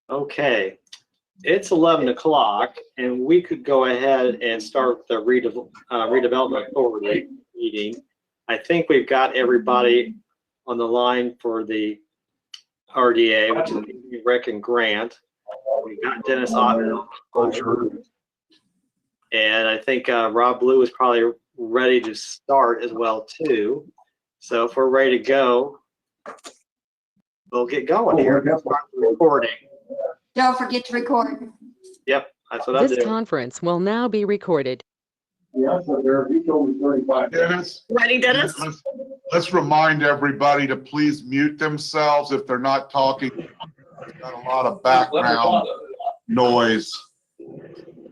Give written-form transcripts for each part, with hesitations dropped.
Okay, it's 11 o'clock, and we could go ahead and start the redevelopment authority meeting. I think we've got everybody on the line for the RDA, which is Rick and Grant. We've got Dennis Otten. And I think Rob Blue is probably ready to start as well, too. So if we're ready to go, we'll get going here. We'll start the recording. Don't forget to record. Yep, that's what I do. This conference will now be recorded. Yeah, so there, he told me 35. Dennis, Ready, Dennis? let's remind everybody to please mute themselves if they're not talking. There's got a lot of background noise.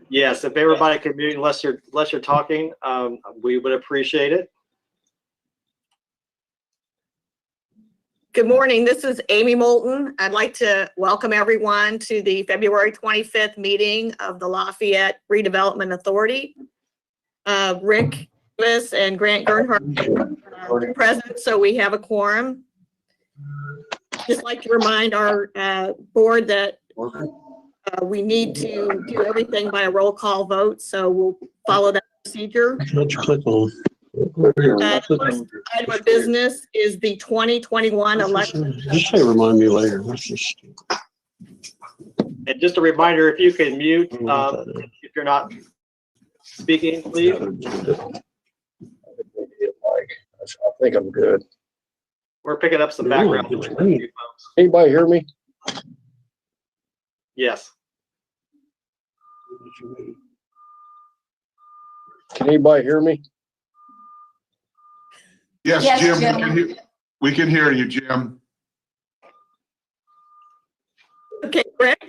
Yes, if everybody can mute unless you're talking, we would appreciate it. Good morning. This is Amy Moulton. I'd like to welcome everyone to the February 25th meeting of the Lafayette Redevelopment Authority. Rick Davis and Grant Gernhardt are present, so we have a quorum. Just like to remind our board that we need to do everything by a roll call vote, so we'll follow that procedure. First item of business is the 2021 election. Just say remind me later. That's just And just a reminder, if you can mute, if you're not speaking, please. I think I'm good. We're picking up some background. Anybody hear me? Yes. Can anybody hear me? Yes, Yes, Jim, we can hear you, Jim. Okay,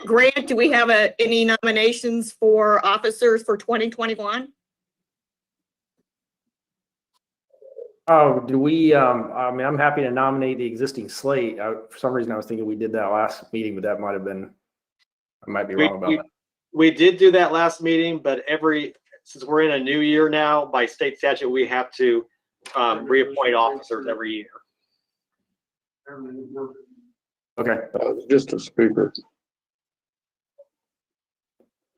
Grant, do we have any nominations for officers for 2021? Oh, do we, I mean, I'm happy to nominate the existing slate. For some reason, I was thinking we did that last meeting, but that might have been, I might be wrong about that. We did do that last meeting, but since we're in a new year now, by state statute, we have to reappoint officers every year. Okay. Just a speaker.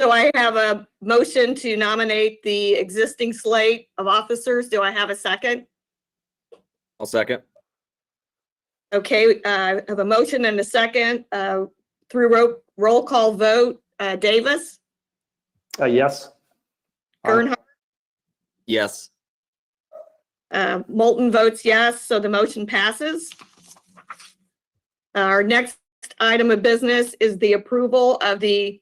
So I have a motion to nominate the existing slate of officers. Do I have a second? I'll second. Okay, I have a motion and a second through roll call vote. Davis, Yes. Gernhardt, Yes. Moulton votes yes, so the motion passes. Our next item of business is the approval of the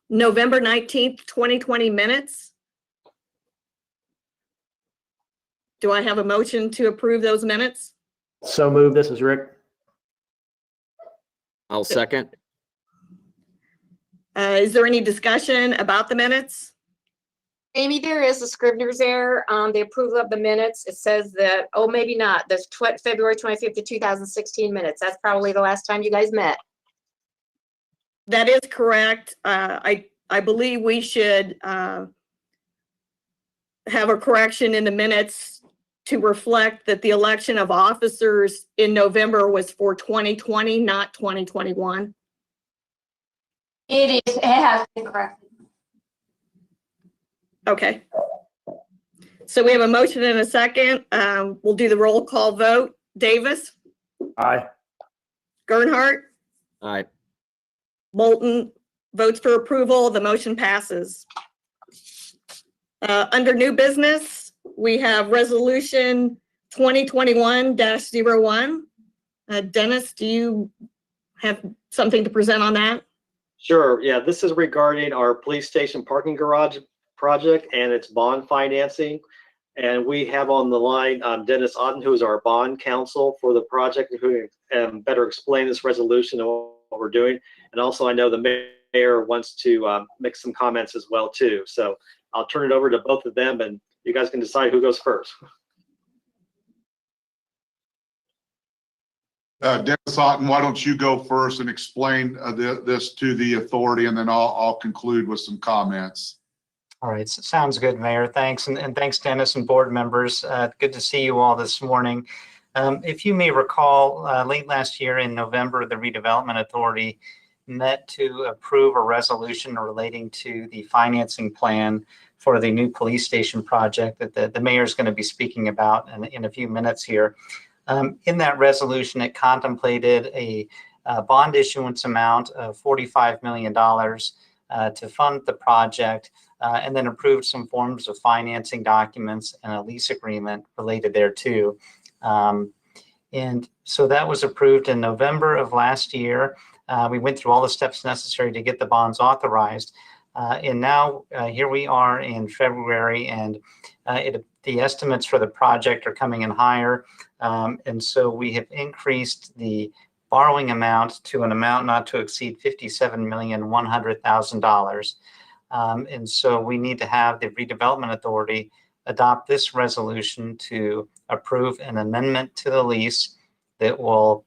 November 19th, 2020 minutes. Do I have a motion to approve those minutes? So moved. This is Rick. I'll second. Is there any discussion about the minutes? Amy, there is a Scrivener's error on the approval of the minutes. It says that, oh, maybe not. There's February 25th of 2016 minutes. That's probably the last time you guys met. That is correct. I believe we should have a correction in the minutes to reflect that the election of officers in November was for 2020, not 2021. It is. It has been corrected. Okay. So we have a motion and a second. We'll do the roll call vote. Davis, Aye. Gernhardt, Aye. Moulton votes for approval. The motion passes. Under new business, we have resolution 2021-01. Dennis, do you have something to present on that? Sure. Yeah, this is regarding our police station parking garage project and its bond financing. And we have on the line Dennis Otten, who is our bond counsel for the project, who can better explain this resolution and what we're doing. And also, I know the mayor wants to make some comments as well too. So I'll turn it over to both of them, and you guys can decide who goes first. Dennis Otten, why don't you go first and explain this to the authority, and then I'll conclude with some comments. All right, sounds good, Mayor. Thanks, and thanks, Dennis and board members. Good to see you all this morning. If you may recall, late last year in November, the Redevelopment Authority met to approve a resolution relating to the financing plan for the new police station project that the mayor is going to be speaking about in a few minutes here. In that resolution, it contemplated a bond issuance amount of $45 million to fund the project, and then approved some forms of financing documents and a lease agreement related thereto. And so that was approved in November of last year. We went through all the steps necessary to get the bonds authorized. And now here we are in February, and the estimates for the project are coming in higher. And so we have increased the borrowing amount to an amount not to exceed $57,100,000. And so we need to have the Redevelopment Authority adopt this resolution to approve an amendment to the lease that will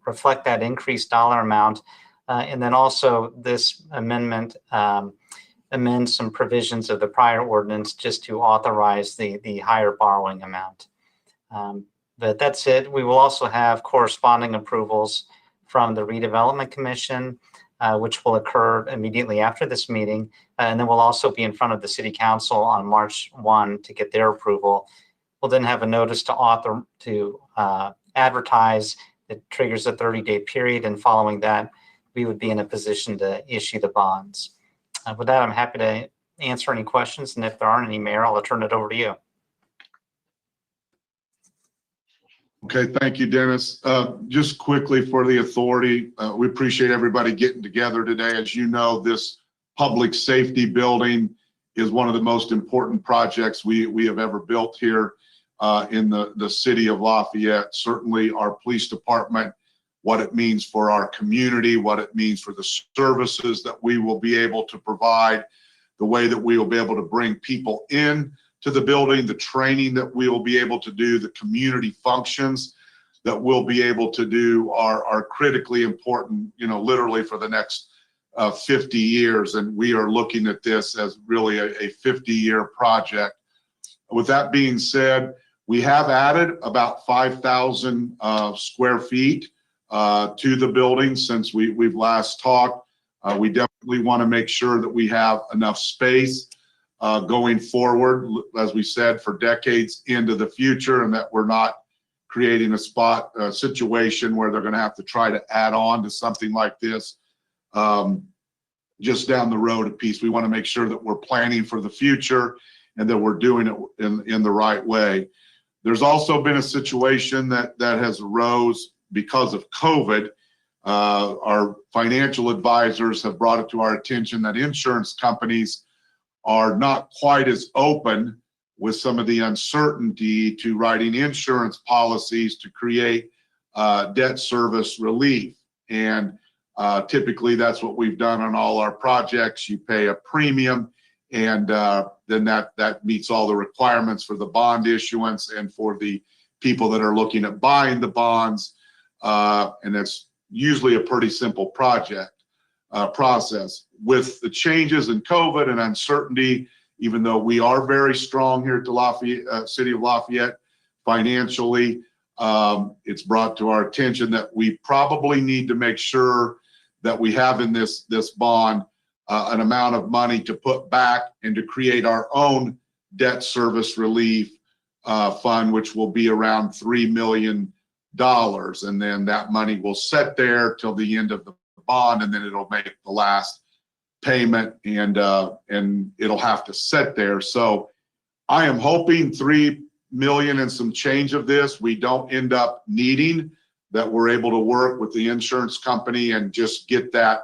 reflect that increased dollar amount. And then also this amendment amends some provisions of the prior ordinance just to authorize the higher borrowing amount. But that's it. We will also have corresponding approvals from the Redevelopment Commission, which will occur immediately after this meeting. And then we'll also be in front of the City Council on March 1 to get their approval. We'll then have a notice to advertise that triggers a 30-day period. And following that, we would be in a position to issue the bonds. With that, I'm happy to answer any questions. And if there aren't any, Mayor, I'll turn it over to you. Okay, thank you, Dennis. Just quickly for the authority, we appreciate everybody getting together today. As you know, this public safety building is one of the most important projects we have ever built here in the city of Lafayette. Certainly our police department, what it means for our community, what it means for the services that we will be able to provide, the way that we will be able to bring people in to the building, the training that we will be able to do, the community functions that we'll be able to do are critically important, you know, literally for the next 50 years. And we are looking at this as really a 50-year project. With that being said, we have added about 5,000 square feet to the building since we've last talked. We definitely want to make sure that we have enough space going forward, as we said, for decades into the future, and that we're not creating a situation where they're going to have to try to add on to something like this just down the road a piece. We want to make sure that we're planning for the future and that we're doing it in the right way. There's also been a situation that has arose because of COVID. Our financial advisors have brought it to our attention that insurance companies are not quite as open with some of the uncertainty to writing insurance policies to create debt service relief. And typically that's what we've done on all our projects. You pay a premium, and then that meets all the requirements for the bond issuance and for the people that are looking at buying the bonds. And that's usually a pretty simple process. With the changes in COVID and uncertainty, even though we are very strong here at the Lafayette, City of Lafayette financially, it's brought to our attention that we probably need to make sure that we have in this bond an amount of money to put back and to create our own debt service relief fund, which will be around $3 million. And then that money will sit there till the end of the bond, and then it'll make the last payment, and it'll have to sit there. So I am hoping $3 million and some change of this we don't end up needing that we're able to work with the insurance company and just get that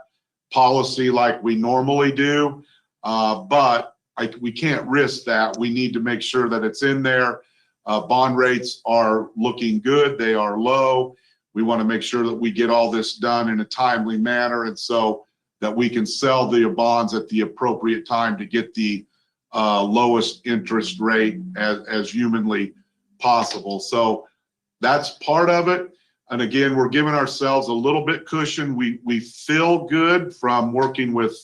policy like we normally do. But we can't risk that. We need to make sure that it's in there. Bond rates are looking good. They are low. We want to make sure that we get all this done in a timely manner, and so that we can sell the bonds at the appropriate time to get the lowest interest rate as humanly possible. So that's part of it. And again, we're giving ourselves a little bit cushion. We feel good from working with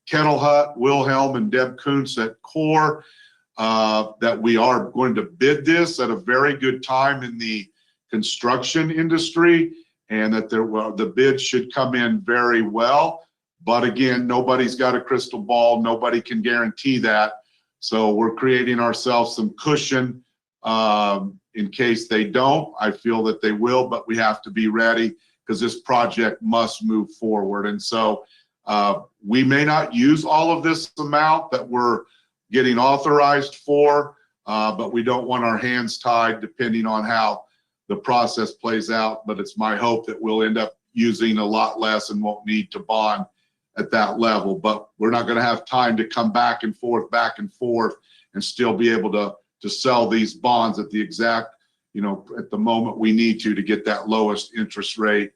Kettle Hut, Wilhelm, and Deb Kuntz at Core that we are going to bid this at a very good time in the construction industry, and that the bid should come in very well. But again, nobody's got a crystal ball. Nobody can guarantee that. So we're creating ourselves some cushion in case they don't. I feel that they will, but we have to be ready because this project must move forward. And so we may not use all of this amount that we're getting authorized for, but we don't want our hands tied depending on how the process plays out. But it's my hope that we'll end up using a lot less and won't need to bond at that level. But we're not going to have time to come back and forth and still be able to sell these bonds at the exact, at the moment we need to get that lowest interest rate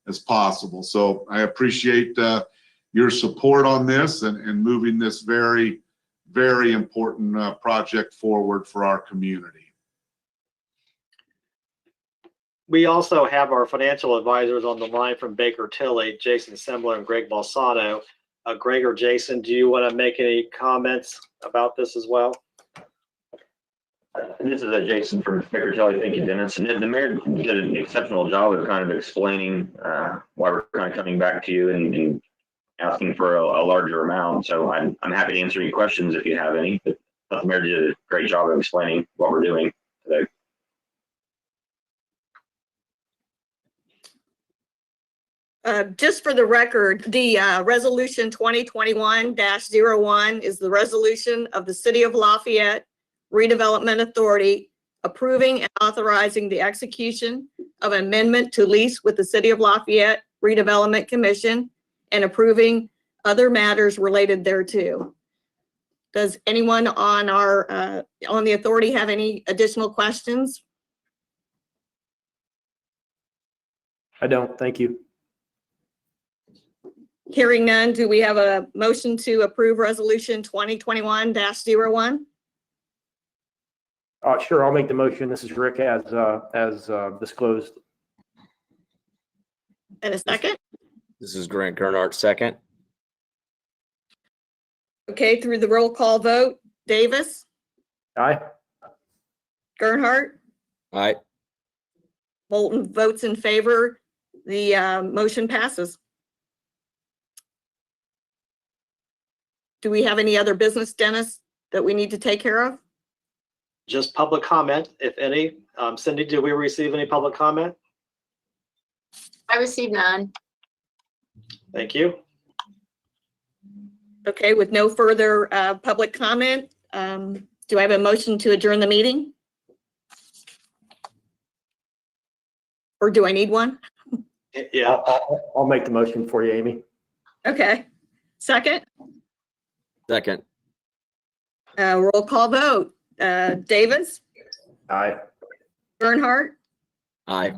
as possible. So I appreciate your support on this and moving this very, very important project forward for our community. We also have our financial advisors on the line from Baker Tilly, Jason Sembler and Greg Balsano. Greg or Jason, do you want to make any comments about this as well? This is Jason from Baker Tilly. Thank you, Dennis. And the mayor did an exceptional job of kind of explaining why we're kind of coming back to you and asking for a larger amount. So I'm happy to answer any questions if you have any. But the mayor did a great job of explaining what we're doing today. Just for the record, the resolution 2021-01 is the resolution of the City of Lafayette Redevelopment Authority approving and authorizing the execution of an amendment to lease with the City of Lafayette Redevelopment Commission and approving other matters related thereto. Does anyone on the authority have any additional questions? I don't. Thank you. Hearing none, do we have a motion to approve resolution 2021-01? Sure, I'll make the motion. This is Rick as disclosed. And a second? This is Grant Gernhardt, second. Okay, through the roll call vote, Davis, Aye. Gernhardt, Aye. Moulton votes in favor. The motion passes. Do we have any other business, Dennis, that we need to take care of? Just public comment, if any. Cindy, did we receive any public comment? I received none. Thank you. Okay, with no further public comment, do I have a motion to adjourn the meeting? Or do I need one? Yeah, I'll make the motion for you, Amy. Okay, second, Second. roll call vote. Davis, Aye. Bernhardt, Aye.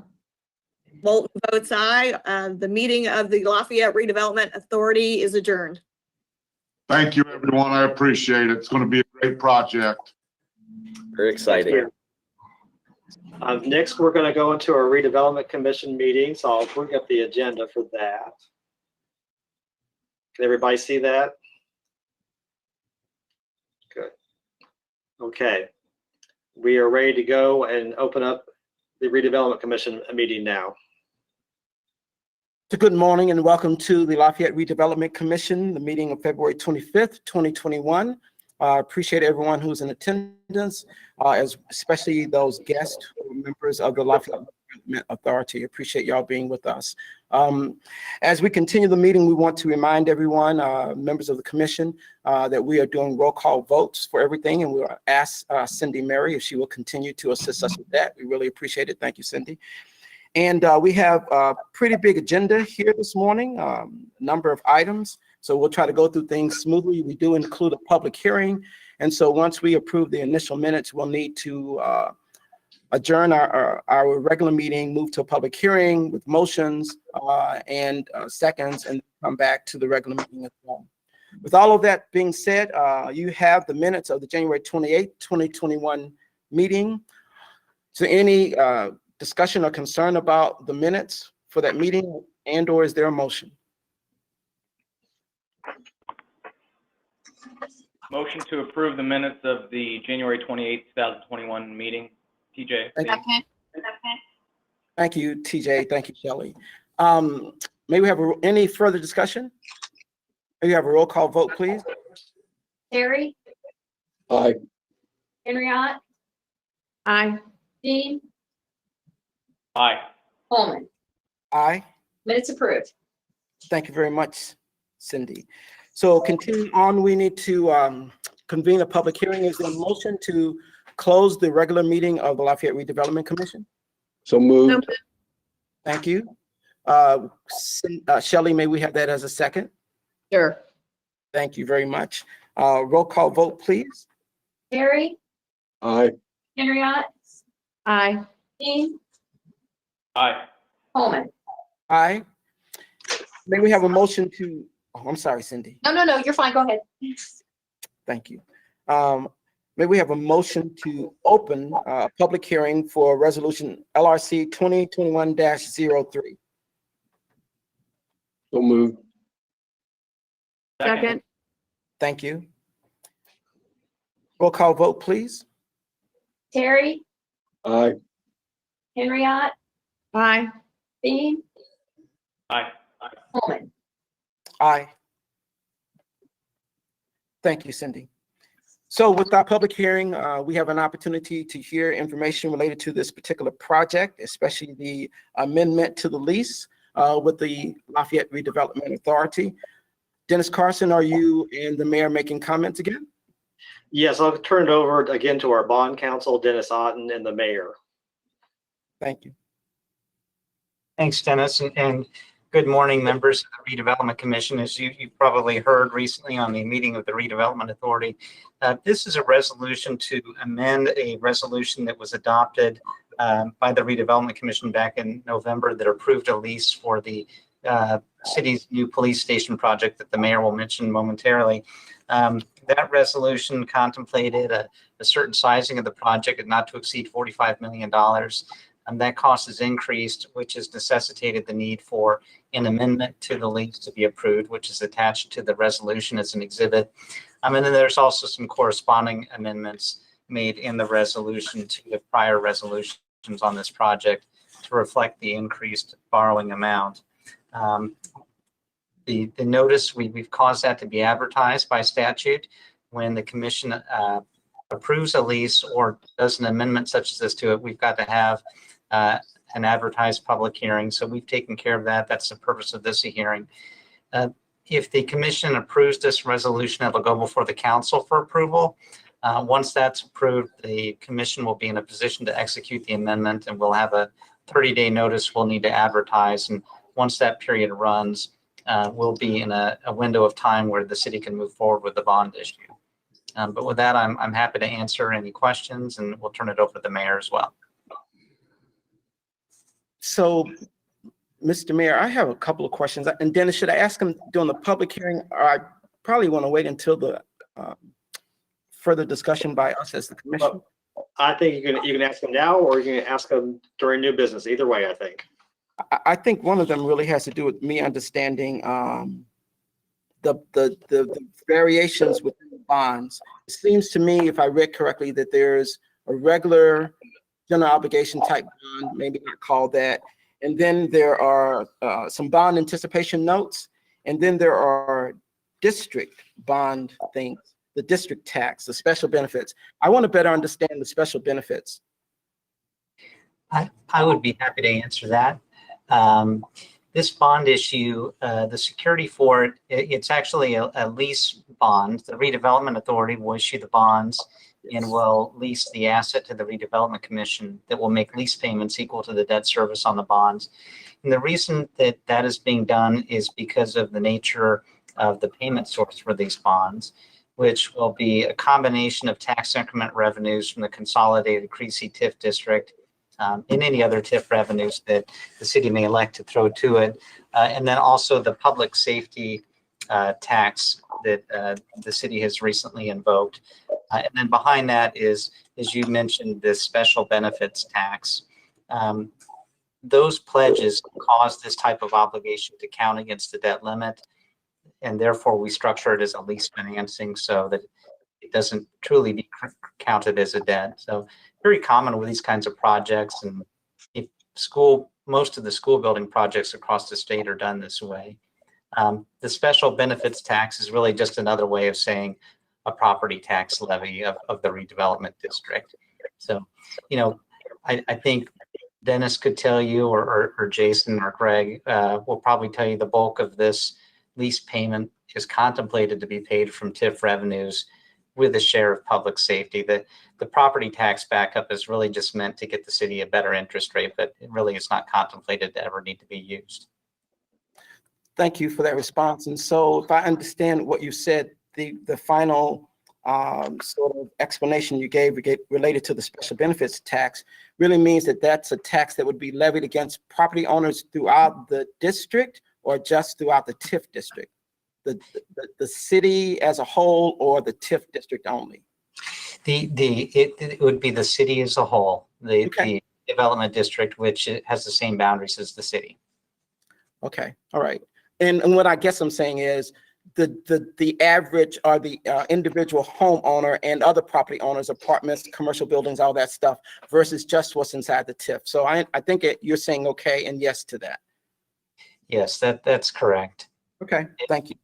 Moulton votes aye. The meeting of the Lafayette Redevelopment Authority is adjourned. Thank you, everyone. I appreciate it. It's going to be a great project. Very exciting. next we're going to go into our redevelopment commission meeting, so I'll bring up the agenda for that. Can everybody see that? Good. Okay. We are ready to go and open up the redevelopment commission meeting now. So good morning and welcome to the Lafayette Redevelopment Commission, the meeting of February 25th, 2021. I appreciate everyone who's in attendance, especially those guests who are members of the Lafayette Redevelopment Authority. Appreciate y'all being with us. As we continue the meeting, we want to remind everyone, members of the commission, that we are doing roll call votes for everything, and we'll ask Cindy Mary if she will continue to assist us with that. We really appreciate it. Thank you, Cindy. And we have a pretty big agenda here this morning, number of items. So we'll try to go through things smoothly. We do include a public hearing. And so once we approve the initial minutes, we'll need to adjourn our regular meeting, move to a public hearing with motions and seconds, and come back to the regular meeting as well. With all of that being said, you have the minutes of the January 28th, 2021 meeting. So any discussion or concern about the minutes for that meeting, and or is there a motion? Motion to approve the minutes of the January 28th, 2021 meeting. TJ. Thank you, TJ. Thank you, Shelley. May we have any further discussion? May we have a roll call vote, please? Terry, Aye. Henriette, Aye. Dean, Aye. Coleman. Aye. Minutes approved. Thank you very much, Cindy. So continuing on, we need to convene a public hearing. Is there a motion to close the regular meeting of the Lafayette Redevelopment Commission? So moved. Thank you. Shelley, may we have that as a second? Sure. Thank you very much. Roll call vote, please. Terry, Aye. Henriette, Aye. Dean, Aye. Coleman. Aye. May we have a motion to, oh, I'm sorry, Cindy. No, you're fine. Go ahead. Thank you. May we have a motion to open a public hearing for resolution LRC 2021-03? So moved. Second. Thank you. Roll call vote, please. Terry, Aye. Henriette, Aye. Dean, Aye. Coleman. Aye. Thank you, Cindy. So with our public hearing, we have an opportunity to hear information related to this particular project, especially the amendment to the lease with the Lafayette Redevelopment Authority. Dennis Carson, are you and the mayor making comments again? Yes, I'll turn it over again to our bond counsel, Dennis Otten, and the mayor. Thank you. Thanks, Dennis, and good morning, members of the Redevelopment Commission. As you've probably heard recently on the meeting of the Redevelopment Authority, this is a resolution to amend a resolution that was adopted by the Redevelopment Commission back in November that approved a lease for the city's new police station project that the mayor will mention momentarily. That resolution contemplated a certain sizing of the project at not to exceed $45 million. And that cost has increased, which has necessitated the need for an amendment to the lease to be approved, which is attached to the resolution as an exhibit. And then there's also some corresponding amendments made in the resolution to the prior resolutions on this project to reflect the increased borrowing amount. The notice, we've caused that to be advertised by statute. When the commission approves a lease or does an amendment such as this to it, we've got to have an advertised public hearing. So we've taken care of that. That's the purpose of this hearing. If the commission approves this resolution, it'll go before the council for approval. Once that's approved, the commission will be in a position to execute the amendment, and we'll have a 30-day notice we'll need to advertise. And once that period runs, we'll be in a window of time where the city can move forward with the bond issue. But with that, I'm happy to answer any questions, and we'll turn it over to the mayor as well. So, Mr. Mayor, I have a couple of questions. And Dennis, should I ask him during the public hearing, or I probably want to wait until the further discussion by us as the commission? I think you can ask them now, or you can ask them during new business. Either way, I think. I think one of them really has to do with me understanding the variations within the bonds. It seems to me, if I read correctly, that there's a regular general obligation type bond, maybe not called that. And then there are some bond anticipation notes. And then there are district bond things, the district tax, the special benefits. I want to better understand the special benefits. I would be happy to answer that. This bond issue, the security for it, it's actually a lease bond. The Redevelopment Authority will issue the bonds. and will lease the asset to the Redevelopment Commission that will make lease payments equal to the debt service on the bonds. And the reason that that is being done is because of the nature of the payment source for these bonds, which will be a combination of tax increment revenues from the consolidated Creasy TIF district and any other TIF revenues that the city may elect to throw to it. And then also the public safety tax that the city has recently invoked. And then behind that is, as you mentioned, this special benefits tax. Those pledges cause this type of obligation to count against the debt limit. And therefore we structure it as a lease financing so that it doesn't truly be counted as a debt. So very common with these kinds of projects, and if most of the school building projects across the state are done this way. The special benefits tax is really just another way of saying a property tax levy of the redevelopment district. So, you know, I think Dennis could tell you, or Jason or Greg will probably tell you the bulk of this lease payment is contemplated to be paid from TIF revenues with a share of public safety. The property tax backup is really just meant to get the city a better interest rate, but it really is not contemplated to ever need to be used. Thank you for that response. And so if I understand what you said, the final sort of explanation you gave related to the special benefits tax really means that that's a tax that would be levied against property owners throughout the district, or just throughout the TIF district? The city as a whole, or the TIF district only? It would be the city as a whole, the development district, which has the same boundaries as the city. Okay, all right. And what I guess I'm saying is the average, or the individual homeowner and other property owners, apartments, commercial buildings, all that stuff, versus just what's inside the TIF. So I think you're saying okay and yes to that. Yes, that's correct. Okay, thank you.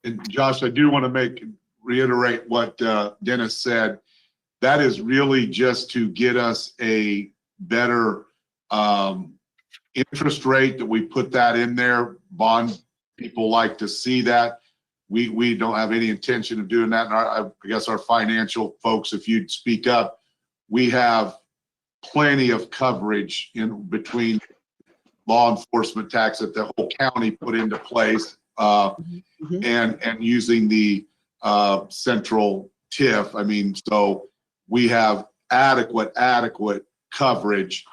And Josh, I do want to reiterate what Dennis said. That is really just to get us a better interest rate, that we put that in there. Bond people like to see that. We don't have any intention of doing that. And I guess our financial folks, if you'd speak up, we have plenty of coverage in between law enforcement tax that the whole county put into place, and using the central TIF. I mean, so we have adequate coverage.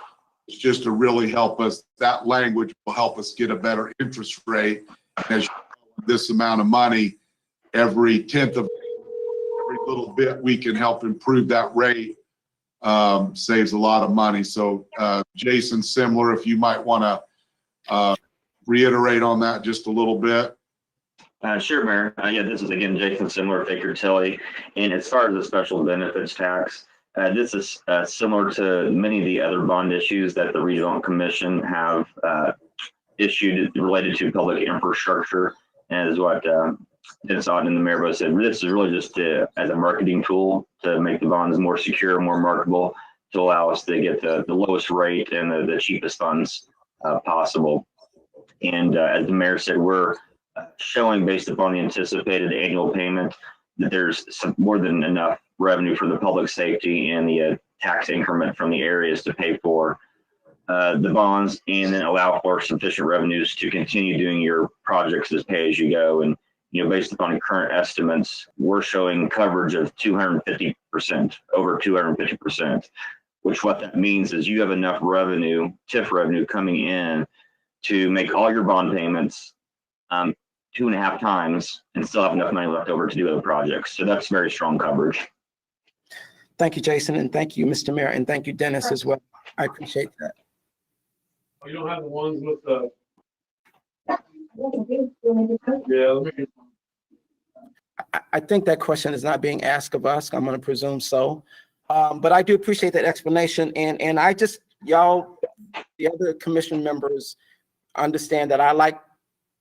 It's just to really help us. That language will help us get a better interest rate. As you know, this amount of money, every tenth of every little bit we can help improve that rate, saves a lot of money. So Jason, similar, if you might want to reiterate on that just a little bit. Sure, Mayor. Yeah, this is again Jason Similar, Baker Tilly. And as far as the special benefits tax, this is similar to many of the other bond issues that the Redevelopment Commission have issued related to public infrastructure, as what Dennis Otten and the Mayor both said. This is really just as a marketing tool to make the bonds more secure, more marketable, to allow us to get the lowest rate and the cheapest funds possible. And as the Mayor said, we're showing, based upon the anticipated annual payment, that there's more than enough revenue for the public safety and the tax increment from the areas to pay for the bonds, and then allow for sufficient revenues to continue doing your projects as pay as you go. And, you know, based upon current estimates, we're showing coverage of 250%, over 250%, which what that means is you have enough revenue, TIF revenue, coming in to make all your bond payments 2.5 times and still have enough money left over to do other projects. So that's very strong coverage. Thank you, Jason, and thank you, Mr. Mayor, and thank you, Dennis, as well. I appreciate that. You don't have the ones with the. Yeah. I think that question is not being asked of us. I'm going to presume so. But I do appreciate that explanation. And I just, y'all, the other commission members, understand that I like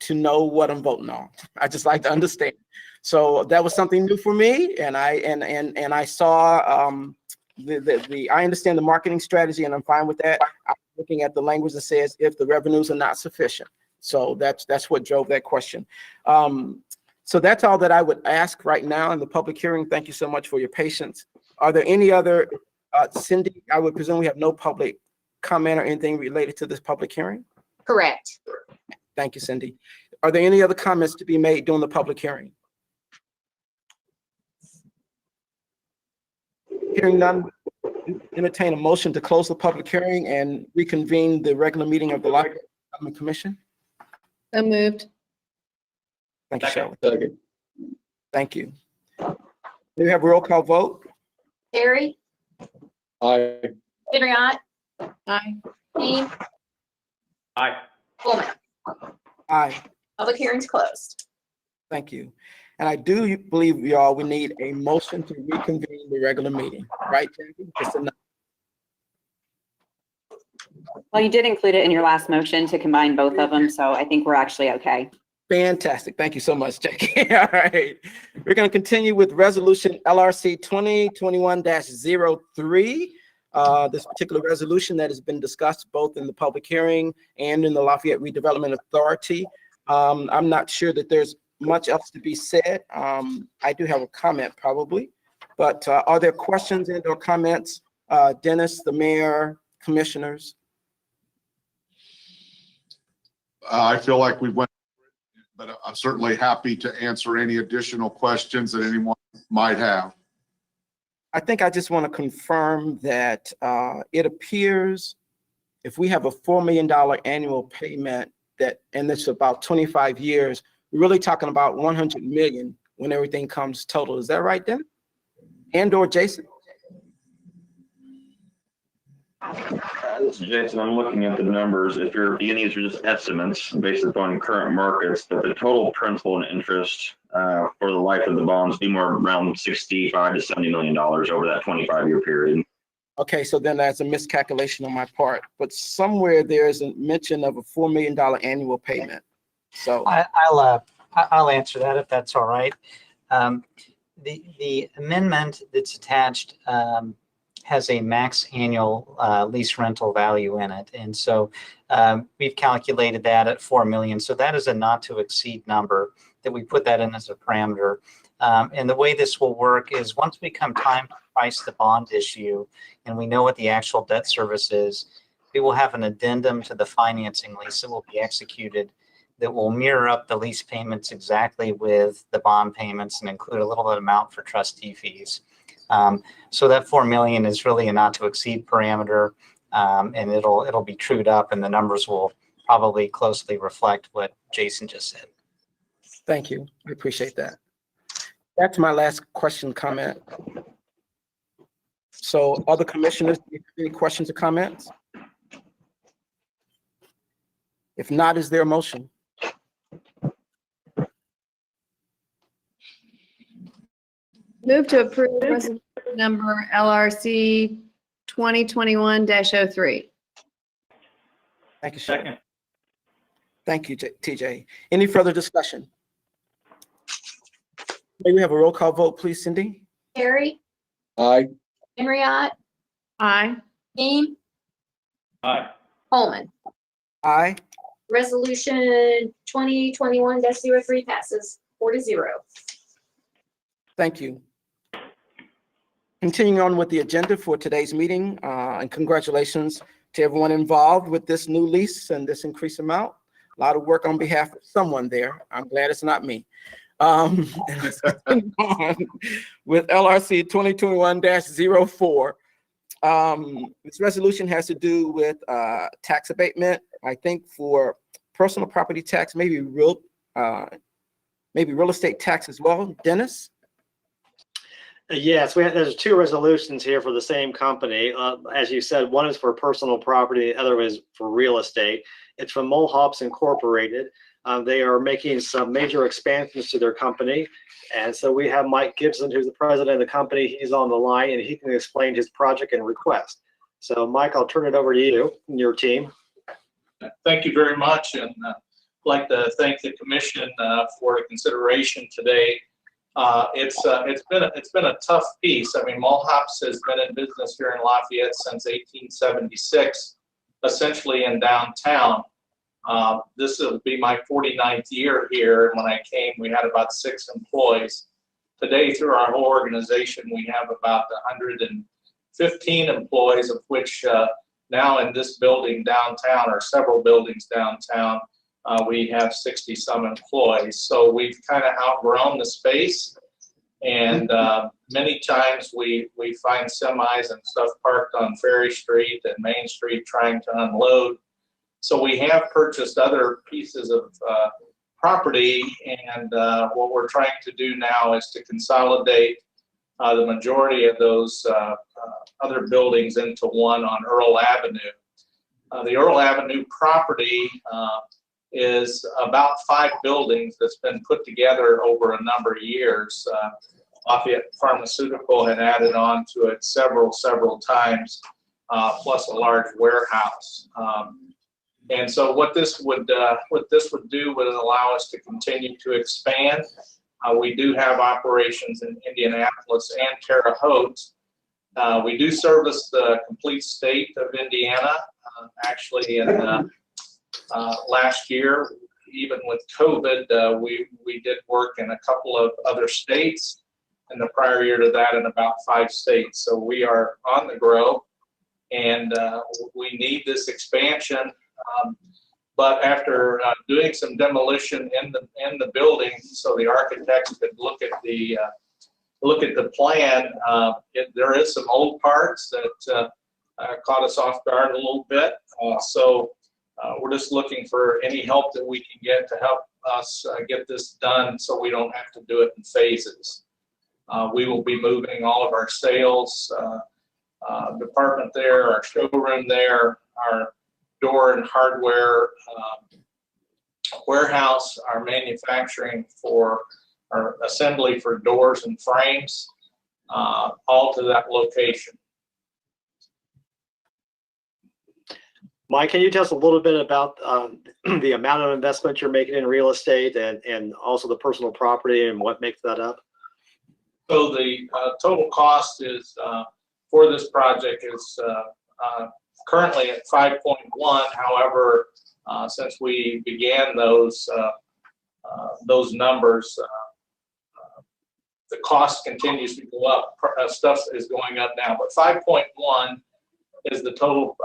to know what I'm voting on. I just like to understand. So that was something new for me. And I saw I understand the marketing strategy, and I'm fine with that. I'm looking at the language that says if the revenues are not sufficient. So that's what drove that question. So that's all that I would ask right now in the public hearing. Thank you so much for your patience. Are there any other, Cindy, I would presume we have no public comment or anything related to this public hearing? Correct. Thank you, Cindy. Are there any other comments to be made during the public hearing? Hearing none, entertain a motion to close the public hearing and reconvene the regular meeting of the Lafayette Development Commission. So moved. Thank you, Shelley. Second. Thank you. Do we have a roll call vote? Terry, Aye. Henriette, Aye. Dean, Aye. Coleman. Aye. Public hearing's closed. Thank you. And I do believe, y'all, we need a motion to reconvene the regular meeting, right, Jackie? Just enough. Well, you did include it in your last motion to combine both of them, so I think we're actually okay. Fantastic. Thank you so much, Jackie. All right. We're going to continue with resolution LRC 2021-03. This particular resolution that has been discussed both in the public hearing and in the Lafayette Redevelopment Authority. I'm not sure that there's much else to be said. I do have a comment probably, but are there questions and or comments? Dennis, the mayor, commissioners? I feel like we went, but I'm certainly happy to answer any additional questions that anyone might have. I think I just want to confirm that it appears if we have a $4 million annual payment that, and it's about 25 years, we're really talking about 100 million when everything comes total. Is that right, then? And or Jason? This is Jason. I'm looking at the numbers. If you're, again, these are just estimates based upon current markets, but the total principal and interest for the life of the bonds be more around $65 to $70 million over that 25-year period. Okay, so then that's a miscalculation on my part, but somewhere there is a mention of a $4 million annual payment. So I'll answer that if that's all right. The amendment that's attached has a max annual lease rental value in it. And so we've calculated that at 4 million. So that is a not to exceed number that we put that in as a parameter. And the way this will work is once we come time to price the bond issue and we know what the actual debt service is, we will have an addendum to the financing lease that will be executed that will mirror up the lease payments exactly with the bond payments and include a little bit of amount for trustee fees. So that 4 million is really a not to exceed parameter, and it'll be trued up, and the numbers will probably closely reflect what Jason just said. thank you. I appreciate that. That's my last question, comment. So other commissioners, any questions or comments? If not, is there a motion? Move to approve resolution number LRC 2021-03. Thank you, Shelley. Second. Thank you, TJ. Any further discussion? May we have a roll call vote, please, Cindy? Terry, Aye. Henriette, Aye. Dean, Aye. Coleman. Aye. Resolution 2021-03 passes 4-0. Thank you. Continuing on with the agenda for today's meeting, and congratulations to everyone involved with this new lease and this increased amount. A lot of work on behalf of someone there. I'm glad it's not me. And let's continue on with LRC 2021-04. This resolution has to do with tax abatement, I think for personal property tax, maybe real estate tax as well. Dennis? Yes, there's two resolutions here for the same company. As you said, one is for personal property, the other is for real estate. It's from Mulhops Incorporated. They are making some major expansions to their company. And so we have Mike Gibson, who's the president of the company. He's on the line and he can explain his project and request. So Mike, I'll turn it over to you and your team. Thank you very much. And I'd like to thank the commission for the consideration today. It's been a tough piece. I mean, Mulhops has been in business here in Lafayette since 1876, essentially in downtown. This will be my 49th year here. When I came, we had about 6 employees. Today, through our whole organization, we have about 115 employees, of which now in this building downtown, or several buildings downtown, we have 60 some employees. So we've kind of outgrown the space, and many times we find semis and stuff parked on Ferry Street and Main Street trying to unload. So we have purchased other pieces of property, and what we're trying to do now is to consolidate the majority of those other buildings into one on Earl Avenue. The Earl Avenue property is about 5 buildings that's been put together over a number of years. Lafayette Pharmaceutical had added on to it several times, plus a large warehouse. And so what this would do would allow us to continue to expand. We do have operations in Indianapolis and Terre Haute. We do service the complete state of Indiana. Actually, in last year, even with COVID, we did work in a couple of other states, and the prior year to that in about 5 states. So we are on the grow, and we need this expansion. But after doing some demolition in the building, so the architects could look at the plan, there is some old parts that caught us off guard a little bit. So we're just looking for any help that we can get to help us get this done, so we don't have to do it in phases. We will be moving all of our sales department there, our showroom there, our door and hardware warehouse, our manufacturing for our assembly for doors and frames, all to that location. Mike, can you tell us a little bit about the amount of investment you're making in real estate, and also the personal property and what makes that up? So the total cost is for this project is currently at 5.1. However, since we began those numbers, the cost continues to go up. Stuff is going up now, but 5.1 is the total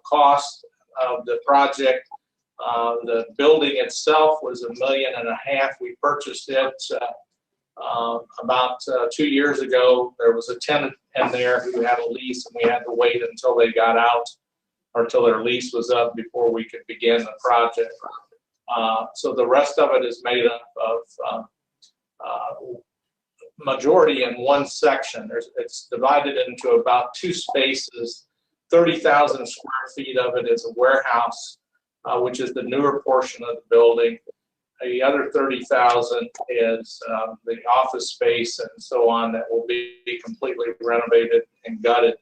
cost of the project. The building itself was $1.5 million. We purchased it about 2 years ago. There was a tenant in there who had a lease, and we had to wait until they got out, or until their lease was up, before we could begin the project. So the rest of it is made up of majority in one section. It's divided into about 2 spaces. 30,000 square feet of it is a warehouse, which is the newer portion of the building. The other 30,000 is the office space and so on that will be completely renovated and gutted.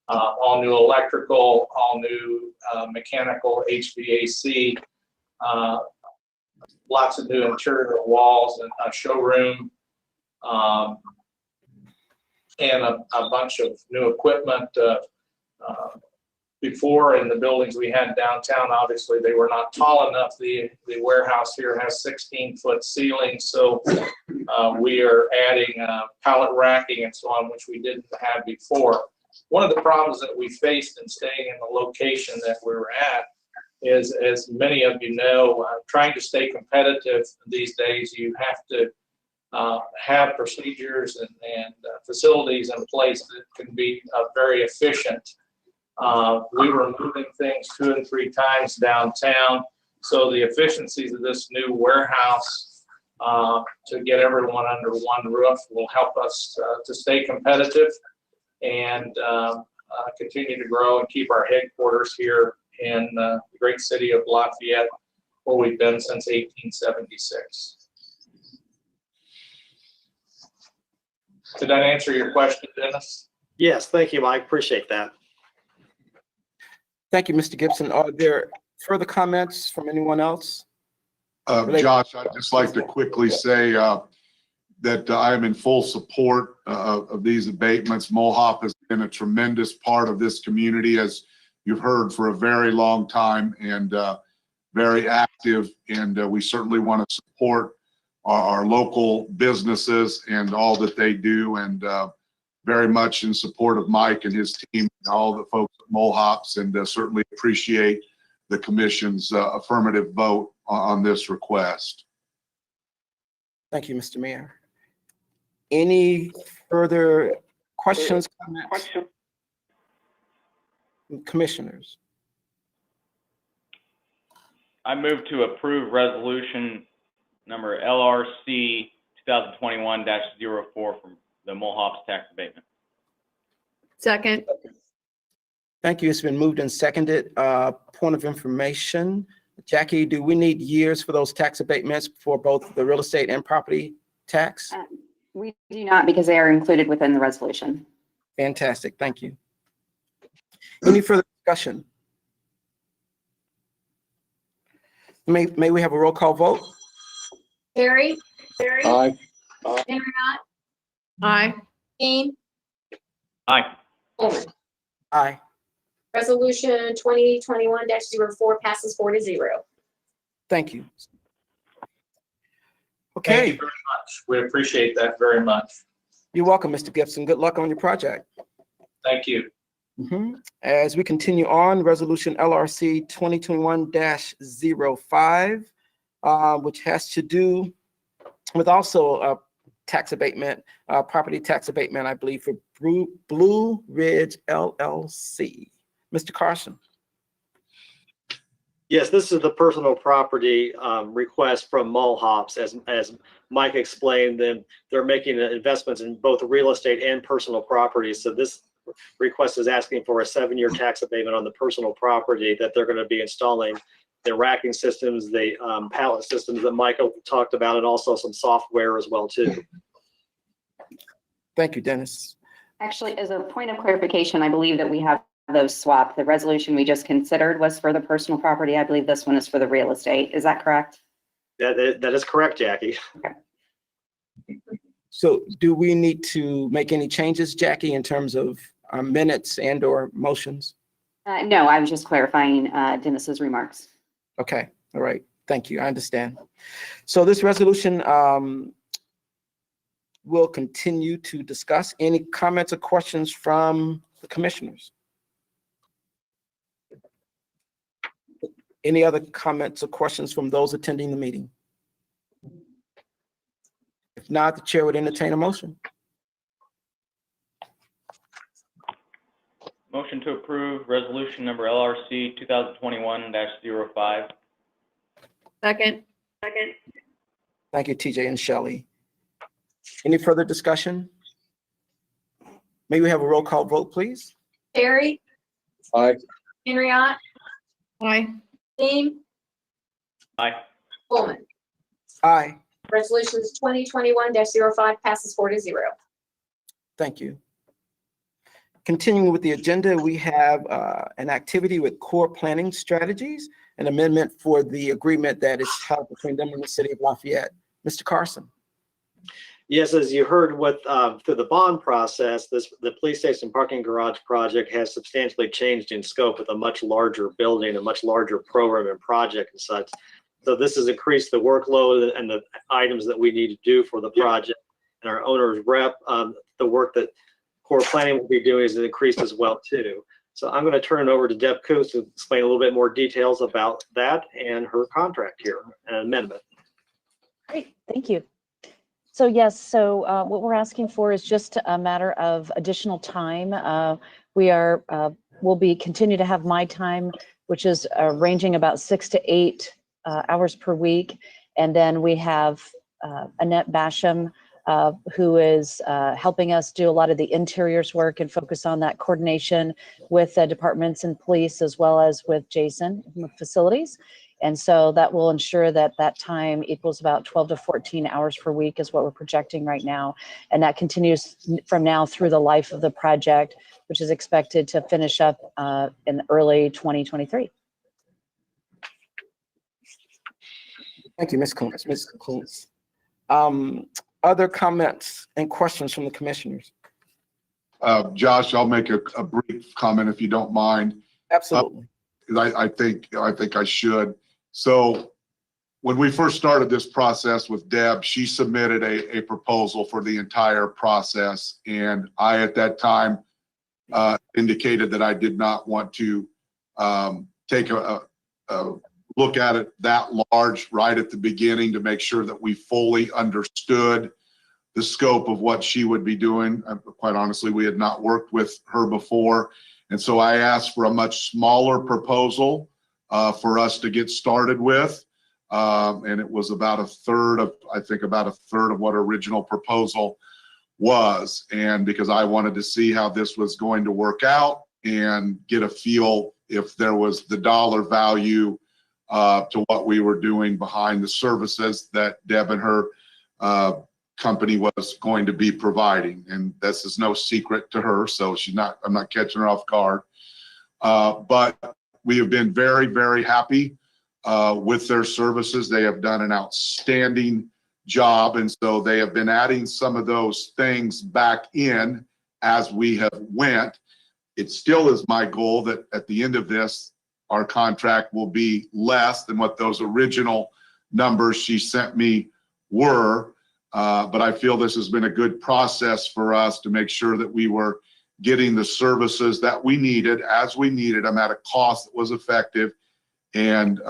All new electrical, all new mechanical, HVAC, lots of new interior walls and a showroom, and a bunch of new equipment. Before, in the buildings we had downtown, obviously they were not tall enough. The warehouse here has 16-foot ceilings, so we are adding pallet racking and so on, which we didn't have before. One of the problems that we faced in staying in the location that we were at is, as many of you know, trying to stay competitive these days, you have to have procedures and facilities in place that can be very efficient. We were moving things 2 and 3 times downtown, so the efficiencies of this new warehouse to get everyone under one roof will help us to stay competitive and continue to grow and keep our headquarters here in the great city of Lafayette, where we've been since 1876. Did that answer your question, Dennis? Yes, thank you, Mike. Appreciate that. Thank you, Mr. Gibson. Are there further comments from anyone else? Josh, I'd just like to quickly say that I am in full support of these abatements. MOHOP has been a tremendous part of this community, as you've heard, for a very long time. And very active, and we certainly want to support our local businesses and all that they do, and very much in support of Mike and his team and all the folks at Mole Hops, and certainly appreciate the commission's affirmative vote on this request. Thank you, Mr. Mayor. Any further questions, comments? Commissioners? I move to approve resolution number LRC 2021-04 from the Mole Hops tax abatement. Second. Thank you. It's been moved and seconded. Point of information. Jackie, do we need years for those tax abatements for both the real estate and property tax? We do not, because they are included within the resolution. Fantastic. Thank you. Any further discussion? May we have a roll call vote? Terry? Aye. Henriot? Aye. Dean? Aye. Coleman? Aye. Resolution 2021-04 passes 4-0. Thank you. Thank Okay, you very much. We appreciate that very much. you're welcome, Mr. Gibson. Good luck on your project. Thank you. As we continue on, Resolution LRC 2021-05, which has to do with also a tax abatement, property tax abatement, I believe, for Blue Ridge LLC. Mr. Carson. Yes, this is the personal property request from Mole Hops. As Mike explained, then they're making investments in both real estate and personal property. So this request is asking for a 7-year tax abatement on the personal property that they're going to be installing the racking systems, the pallet systems that Michael talked about, and also some software as well too. Thank you, Dennis. Actually, as a point of clarification, I believe that we have those swapped. The resolution we just considered was for the personal property. I believe this one is for the real estate. Is that correct? That is correct, Jackie. Okay. So do we need to make any changes, Jackie, in terms of minutes and or motions? No, I was just clarifying Dennis's remarks. Okay, all right. Thank you. I understand. So this resolution we'll continue to discuss. Any comments or questions from the commissioners? Any other comments or questions from those attending the meeting? If not, the chair would entertain a motion. Motion to approve resolution number LRC 2021-05. Second. Thank you, TJ and Shelley. Any further discussion? May we have a roll call vote, please? Terry? Aye. Henriot? Aye. Dean? Aye. Coleman? Aye. Resolutions 2021-05 passes 4-0. Thank you. Continuing with the agenda, we have an activity with Core Planning Strategies, an amendment for the agreement that is held between them and the city of Lafayette. Mr. Carson. Yes, as you heard through the bond process, the police station parking garage project has substantially changed in scope with a much larger building, a much larger program and project and such. So this has increased the workload and the items that we need to do for the project. And our owner's rep, the work that Core Planning will be doing is increased as well too. So I'm going to turn it over to Deb Coos to explain a little bit more details about that and her contract here, an amendment. Great, thank you. So yes, so what we're asking for is just a matter of additional time. We'll continue to have my time, which is ranging about 6 to 8 hours per week. And then we have Annette Basham, who is helping us do a lot of the interiors work and focus on that coordination with departments and police, as well as with Jason with facilities. And so that will ensure that that time equals about 12 to 14 hours per week is what we're projecting right now. And that continues from now through the life of the project, which is expected to finish up in early 2023. Thank you, Ms. Coons. Ms. Coons. Other comments and questions from the commissioners? Josh, I'll make a brief comment if you don't mind. Absolutely. I think I should. So when we first started this process with Deb, she submitted a proposal for the entire process. And I, at that time, indicated that I did not want to take a look at it that large right at the beginning to make sure that we fully understood the scope of what she would be doing. Quite honestly, we had not worked with her before. And so I asked for a much smaller proposal for us to get started with. And it was about a third of, I think about a third of what original proposal was. And because I wanted to see how this was going to work out and get a feel if there was the dollar value to what we were doing behind the services that Deb and her company was going to be providing. And this is no secret to her, so I'm not catching her off guard. But we have been very, very happy with their services. They have done an outstanding job. And so they have been adding some of those things back in as we have went. It still is my goal that at the end of this, our contract will be less than what those original numbers she sent me were. But I feel this has been a good process for us to make sure that we were getting the services that we needed as we needed them at a cost that was effective. And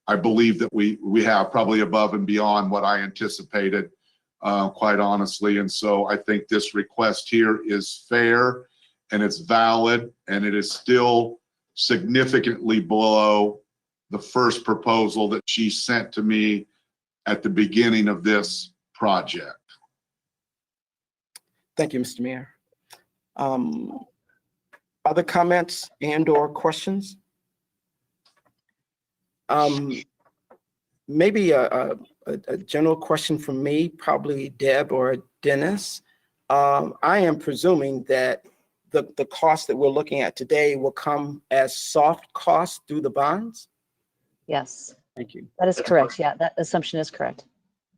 I believe that we have probably above and beyond what I anticipated, quite honestly. And so I think this request here is fair and it's valid, and it is still significantly below the first proposal that she sent to me at the beginning of this project. Thank you, Mr. Mayor. Other comments and/or questions? Maybe a general question from me, probably Deb or Dennis. I am presuming that the cost that we're looking at today will come as soft costs through the bonds? Yes, Thank you. that is correct. Yeah, that assumption is correct.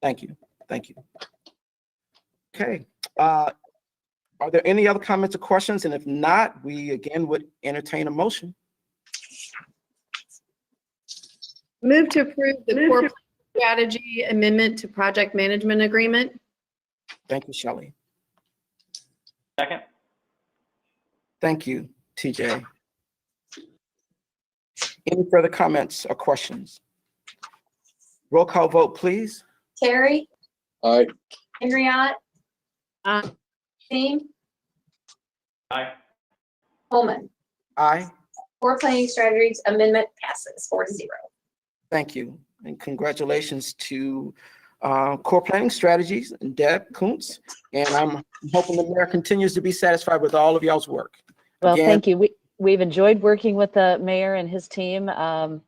Thank you. Thank you. Okay. Are there any other comments or questions? And if not, we again would entertain a motion. Move to approve the core strategy amendment to project management agreement. Thank you, Shelley. Second. Thank you, TJ. Any further comments or questions? Roll call vote, please. Terry, Aye. Henriette, Aye. Dean, Aye. Coleman. Aye. Core planning strategies amendment passes 4-0. Thank you. And congratulations to Core Planning Strategies and Deb Kuntz. And I'm hoping the mayor continues to be satisfied with all of y'all's work. Well, Again, thank you. We've enjoyed working with the mayor and his team.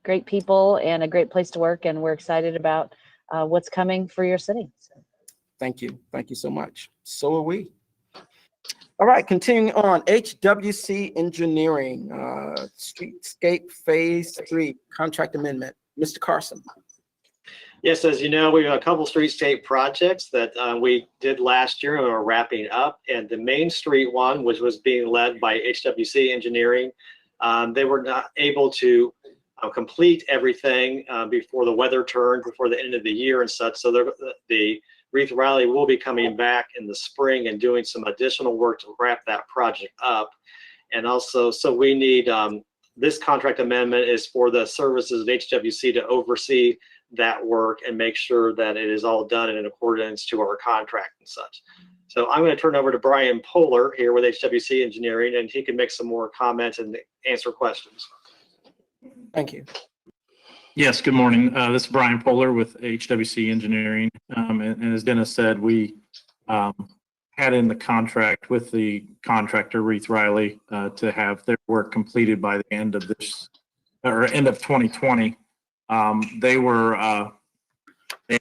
Great people and a great place to work, and we're excited about what's coming for your city. Thank you. Thank you so much. So are we. All right, continuing on, HWC Engineering, Streetscape Phase 3 Contract Amendment. Mr. Carson. Yes, as you know, we have a couple streetscape projects that we did last year and we're wrapping up. And the Main Street one, which was being led by HWC Engineering, they were not able to complete everything before the weather turned, before the end of the year and such. So the Wreath Rally will be coming back in the spring and doing some additional work to wrap that project up. And also, so we need, this contract amendment is for the services of HWC to oversee that work and make sure that it is all done in accordance to our contract and such. So I'm going to turn over to Brian Poehler here with HWC Engineering, and he can make some more comments and answer questions. Thank you. Yes, good morning. This is Brian Poehler with HWC Engineering. And as Dennis said, we had in the contract with the contractor, Wreath Riley, to have their work completed by the end of this, or end of 2020. They have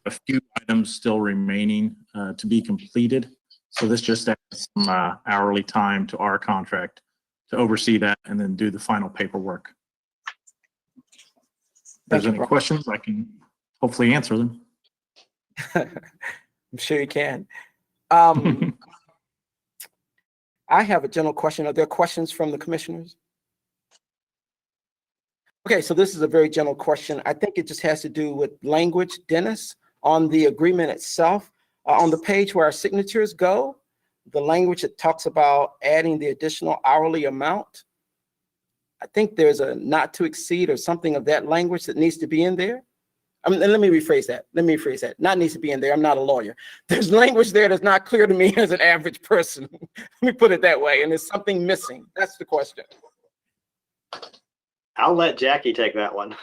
a few items still remaining to be completed. So this just adds some hourly time to our contract to oversee that and then do the final paperwork. If there's any questions, I can hopefully answer them. I'm sure you can. I have a general question. Are there questions from the commissioners? Okay, so this is a very general question. I think it just has to do with language, Dennis, on the agreement itself. On the page where our signatures go, the language that talks about adding the additional hourly amount, I think there's a not to exceed or something of that language that needs to be in there. I mean, let me rephrase that. Not needs to be in there. I'm not a lawyer. There's language there that's not clear to me as an average person. Let me put it that way. And there's something missing. That's the question. I'll let Jackie take that one.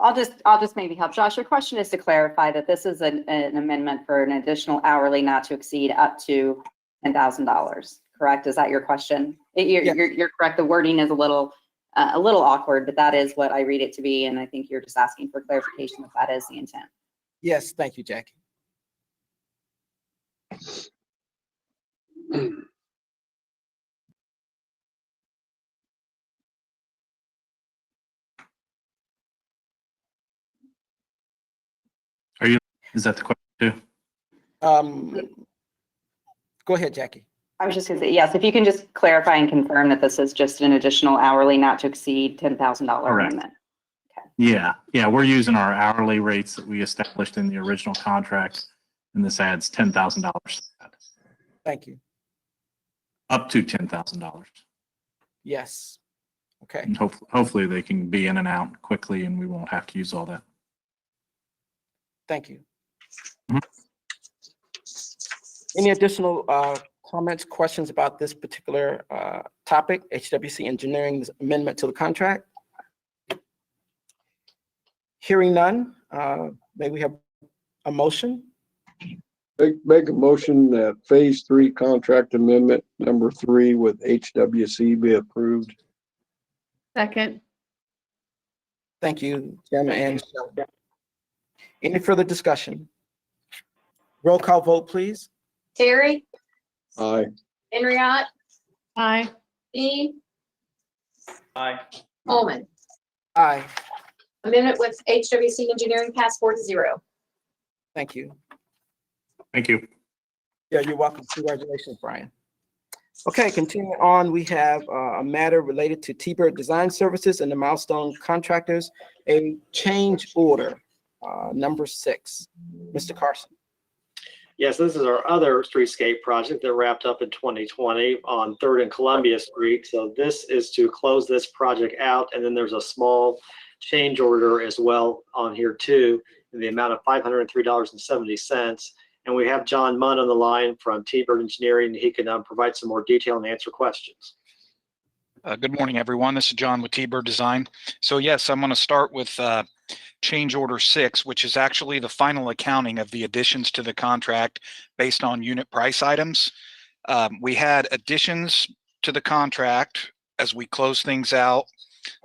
I'll just maybe help. Josh, your question is to clarify that this is an amendment for an additional hourly not to exceed up to $10,000, correct? Is that your question? You're correct. The wording is a little awkward, but that is what I read it to be. And I think you're just asking for clarification if that is the intent. Yes, thank you, Jackie. Is that the question too? Go ahead, Jackie. I was just going to say, yes, if you can just clarify and confirm that this is just an additional hourly not to exceed $10,000 Correct. amendment. Yeah, we're using our hourly rates that we established in the original contract, and this adds $10,000. Thank you. Up to $10,000. Yes. Okay. And hopefully they can be in and out quickly and we won't have to use all that. Thank you. Mhm. Any additional comments, questions about this particular topic, HWC Engineering's amendment to the contract? Hearing none, may we have a motion? Make a motion that phase 3 contract amendment number 3 with HWC be approved. Second. Thank you, Jim and Michelle. Any further discussion? Roll call vote, please. Terry, Aye. Henriette, Aye. Dean, Aye. Holman. Aye. Amendment with HWC Engineering passed 4-0. Thank you. Thank you. Yeah, you're welcome. Congratulations, Brian. Okay, continuing on, we have a matter related to T-Bird Design Services and the Milestone Contractors, a change order, number 6. Mr. Carson. Yes, this is our other streetscape project that wrapped up in 2020 on 3rd and Columbia Street. So this is to close this project out, and then there's a small change order as well on here too, in the amount of $503.70. And we have John Munn on the line from T-Bird Engineering. He can provide some more detail and answer questions. Good morning, everyone. This is John with T-Bird Design. So yes, I'm going to start with change order 6, which is actually the final accounting of the additions to the contract based on unit price items. We had additions to the contract as we close things out.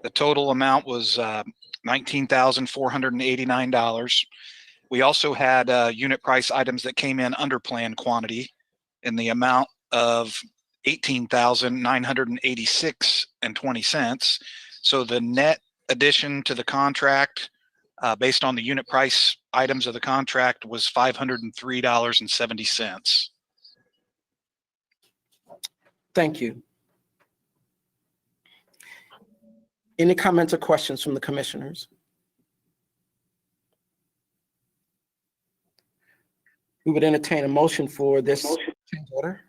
The total amount was $19,489. We also had unit price items that came in under planned quantity in the amount of $18,986.20. So the net addition to the contract based on the unit price items of the contract was $503.70. Thank you. Any comments or questions from the commissioners? We would entertain a motion for this change order.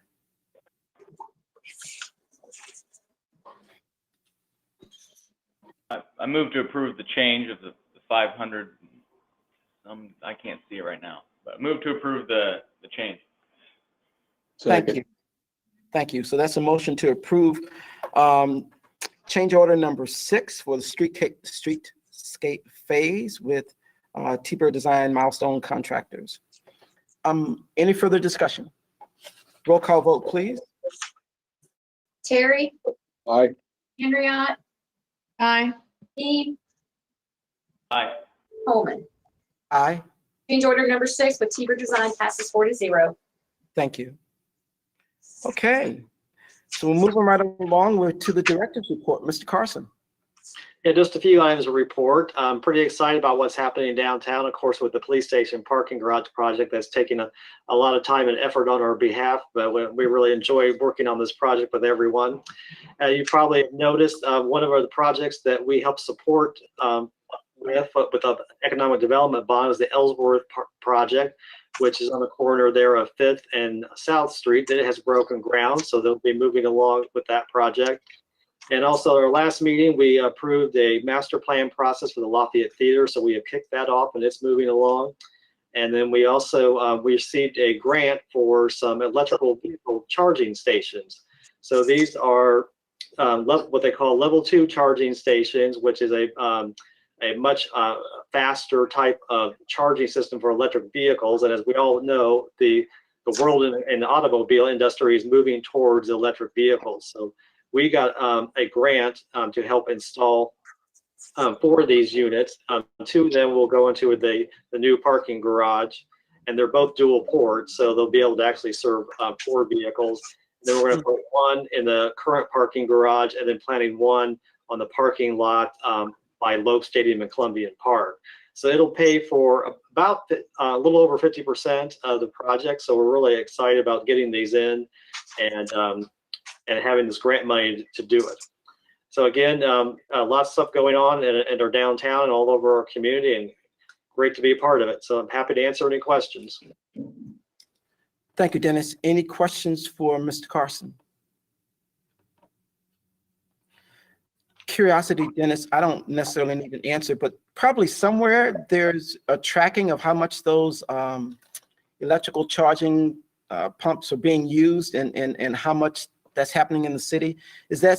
I move to approve the change of the 500. I can't see it right now, but move to approve the change. Thank you. Thank you. So that's a motion to approve change order number 6 for the streetscape phase with T-Bird Design Milestone Contractors. Any further discussion? Roll call vote, please. Terry, Aye. Henriette, Aye. Dean, Aye. Holman. Aye. Change order number 6 with T-Bird Design passes 4-0. Thank you. Okay, so we're moving right along. We're to the director's report. Mr. Carson. Yeah, just a few items to report. I'm pretty excited about what's happening downtown, of course, with the police station parking garage project that's taking a lot of time and effort on our behalf, but we really enjoy working on this project with everyone. You probably noticed one of the projects that we help support with the economic development bond is the Ellsworth project, which is on the corner there of 5th and South Street. It has broken ground, so they'll be moving along with that project. And also our last meeting, we approved a master plan process for the Lafayette Theater. So we have kicked that off and it's moving along. And then we also we received a grant for some electrical vehicle charging stations. So these are what they call level 2 charging stations, which is a much faster type of charging system for electric vehicles. And as we all know, the world in the automobile industry is moving towards electric vehicles. So we got a grant to help install 4 of these units. 2 of them will go into the new parking garage, and they're both dual ports, so they'll be able to actually serve 4 vehicles. And then we're going to put 1 in the current parking garage, and then planning 1 on the parking lot by Loeb Stadium in Columbian Park. So it'll pay for about a little over 50% of the project. So we're really excited about getting these in and having this grant money to do it. So again, lots of stuff going on in our downtown and all over our community, and great to be a part of it. So I'm happy to answer any questions. Thank you, Dennis. Any questions for Mr. Carson? Curiosity, Dennis, I don't necessarily need an answer, but probably somewhere there's a tracking of how much those electrical charging pumps are being used and how much that's happening in the city. Is that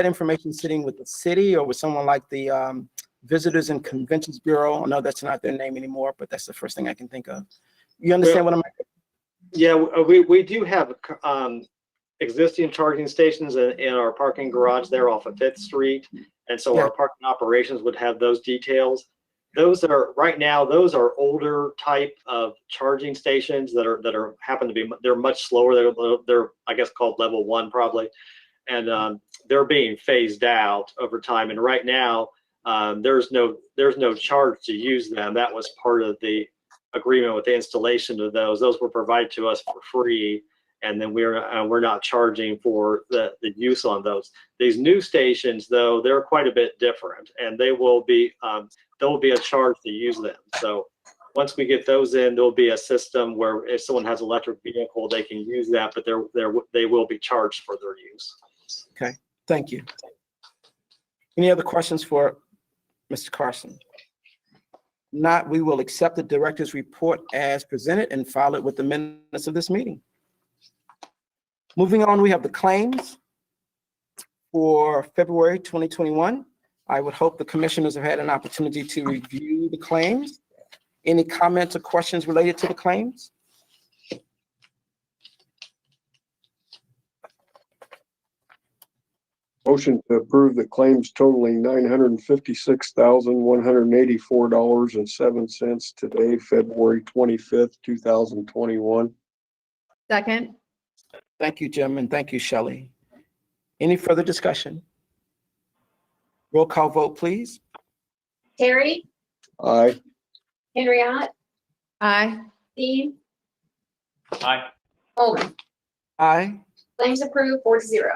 information sitting with the city or with someone like the Visitors and Conventions Bureau? I know that's not their name anymore, but that's the first thing I can think of. You understand what I'm saying? Yeah, we do have existing charging stations in our parking garage there off of 5th Street. And so our parking operations would have those details. Those are right now, those are older type of charging stations that happen to be, they're much slower. They're I guess called level 1 probably. And they're being phased out over time. And right now there's no charge to use them. That was part of the agreement with the installation of those. Those were provided to us for free. And then we're not charging for the use on those. These new stations, though, they're quite a bit different, and there will be a charge to use them. So once we get those in, there'll be a system where if someone has an electric vehicle, they can use that, but they will be charged for their use. Okay, thank you. Any other questions for Mr. Carson? Not, we will accept the director's report as presented and file it with the minutes of this meeting. Moving on, we have the claims for February 2021. I would hope the commissioners have had an opportunity to review the claims. Any comments or questions related to the claims? Motion to approve the claims totaling $956,184.07 today, February 25th, 2021. Second. Thank you, Jim, and thank you, Shelley. Any further discussion? Roll call vote, please. Terry, Aye. Henriette, Aye. Steve, Aye. Coleman. Aye. Claims approved 4-0.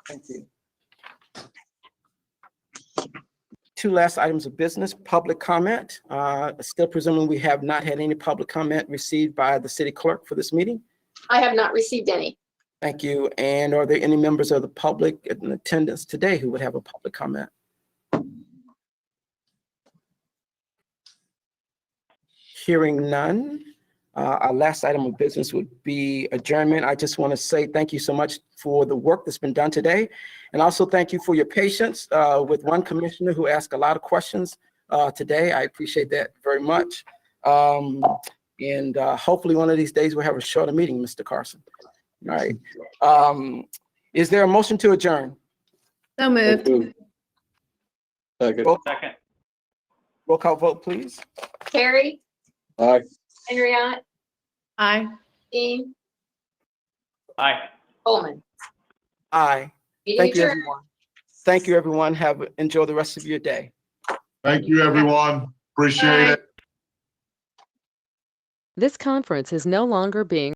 Thank you. 2 last items of business, public comment. Still presuming we have not had any public comment received by the city clerk for this meeting. I have not received any. Thank you. And are there any members of the public in attendance today who would have a public comment? Hearing none. Our last item of business would be adjournment. I just want to say thank you so much for the work that's been done today. And also thank you for your patience with one commissioner who asked a lot of questions today. I appreciate that very much. And hopefully one of these days we'll have a shorter meeting, Mr. Carson. All right. Is there a motion to adjourn? So moved. Second. Second. Roll call vote, please. Terry, Aye. Henriette, Aye. Steve, Aye. Coleman. Aye. Meeting Thank you, adjourned. everyone. Thank you, everyone. Enjoy the rest of your day. Thank you, everyone. Appreciate it. This conference is no longer being